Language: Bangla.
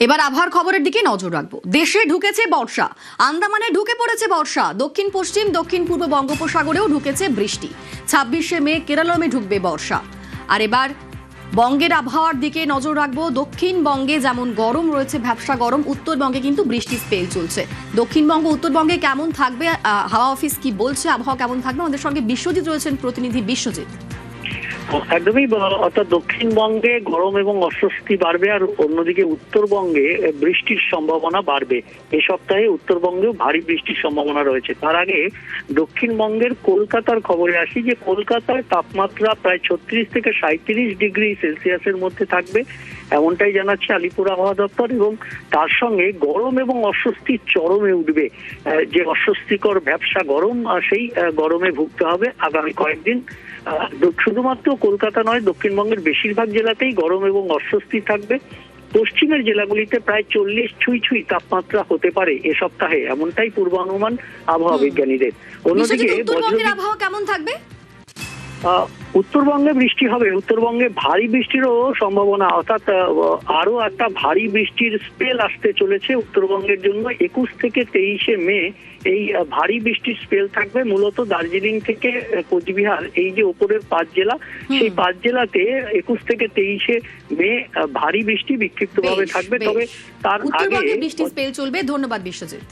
এবার আবহাওয়ার খবরের দিকে নজর রাখবো। দেশে ঢুকেছে বর্ষা, আন্দামানে ঢুকে পড়েছে বর্ষা, দক্ষিণ পশ্চিম দক্ষিণ পূর্ব বঙ্গোপসাগরেও ঢুকেছে বৃষ্টি। 26শে মে কেরলমে ঢুকবে বর্ষা। আর এবার বঙ্গের আবহাওয়ার দিকে নজর রাখবো। দক্ষিণবঙ্গে যেমন গরম রয়েছে, ভ্যাপসা গরম, উত্তরবঙ্গে কিন্তু বৃষ্টির স্পেল চলছে। দক্ষিণবঙ্গ উত্তরবঙ্গে কেমন থাকবে, হাওয়া অফিস কি বলছে, আবহাওয়া কেমন থাকবে, আমাদের সঙ্গে বিশ্বজিৎ রয়েছেন, প্রতিনিধি বিশ্বজিৎ। একদমই, অর্থাৎ দক্ষিণবঙ্গে গরম এবং অস্বস্তি বাড়বে, আর অন্যদিকে উত্তরবঙ্গে বৃষ্টির সম্ভাবনা বাড়বে। এই সপ্তাহে উত্তরবঙ্গেও ভারী বৃষ্টির সম্ভাবনা রয়েছে। তার আগে দক্ষিণবঙ্গের কলকাতার খবরে আসি যে কলকাতায় তাপমাত্রা প্রায় 36 থেকে 37 ডিগ্রি সেলসিয়াসের মধ্যে থাকবে, এমনটাই জানাচ্ছে আলিপুর আবহাওয়া দপ্তর। এবং তার সঙ্গে গরম এবং অস্বস্তির চরমে উঠবে। যে অস্বস্তিকর ভ্যাপসা গরম, সেই গরমে ভুগতে হবে আগামী কয়েকদিন। শুধুমাত্র কলকাতা নয়, দক্ষিণবঙ্গের বেশিরভাগ জেলাতেই গরম এবং অস্বস্তি থাকবে। পশ্চিমের জেলাগুলিতে প্রায় 40 ছুঁই তাপমাত্রা হতে পারে এ সপ্তাহে, এমনটাই পূর্বানুমান আবহাওয়া বিজ্ঞানীদের। অন্যদিকে উত্তরবঙ্গের আবহাওয়া কেমন থাকবে? উত্তরবঙ্গে বৃষ্টি হবে, উত্তরবঙ্গে ভারী বৃষ্টিরও সম্ভাবনা, অর্থাৎ আরো একটা ভারী বৃষ্টির স্পেল আসতে চলেছে উত্তরবঙ্গের জন্য। 21 থেকে 23শে মে এই ভারী বৃষ্টির স্পেল থাকবে মূলত দার্জিলিং থেকে কোচবিহার, এই যে উপরের 5 জেলা, সেই 5 জেলাতে 21 থেকে 23শে মে ভারী বৃষ্টি বিক্ষিপ্তভাবে থাকবে। তবে তার আগে বৃষ্টির স্পেল চলবে। ধন্যবাদ বিশ্বজিৎ।